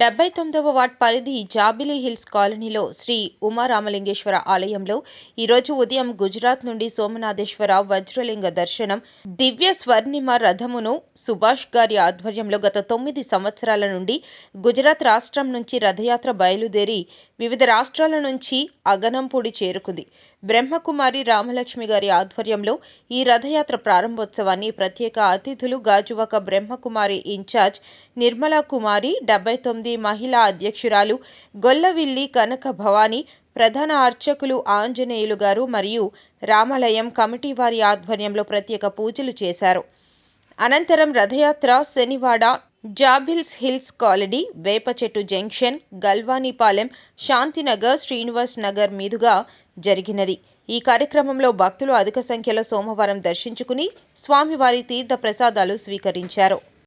79వ ward పరిధి జాబిలీ hills కాలనీలో శ్రీ ఉమారామలింగేశ్వర ఆలయంలో ఈరోజు ఉదయం గుజరాత్ నుండి సోమనాథేశ్వర వజ్రలింగ దర్శనం దివ్య స్వర్ణిమ రథమును సుభాష్ గారి ఆధ్వర్యంలో గత 9 సంవత్సరాల నుండి గుజరాత్ రాష్ట్రం నుంచి రథయాత్ర బయలుదేరి వివిధ రాష్ట్రాల నుంచి అగనంపూడి చేరుకుంది. బ్రహ్మకుమారి రామలక్ష్మి గారి ఆధ్వర్యంలో ఈ రథయాత్ర ప్రారంభోత్సవాన్ని ప్రత్యేక అతిథులు గాజువాక బ్రహ్మకుమారి ఇన్ఛార్జ్ నిర్మలా కుమారి, 79 మహిళా అధ్యక్షురాలు గొల్లవిల్లి కనక భవాని, ప్రధాన అర్చకులు ఆంజనేయులు గారు మరియు రామాలయం కమిటీ వారి ఆధ్వర్యంలో ప్రత్యేక పూజలు చేశారు. అనంతరం Rathayatra Shanivada, Jabils Hills Colony, Vepachettu junction, Galvanipalem, Shantinagar, Srinivas Nagar మీదుగా జరిగినది. ఈ కార్యక్రమంలో భక్తులు అధిక సంఖ్యలో సోమవారం దర్శించుకుని స్వామివారి తీర్థ ప్రసాదాలు స్వీకరించారు.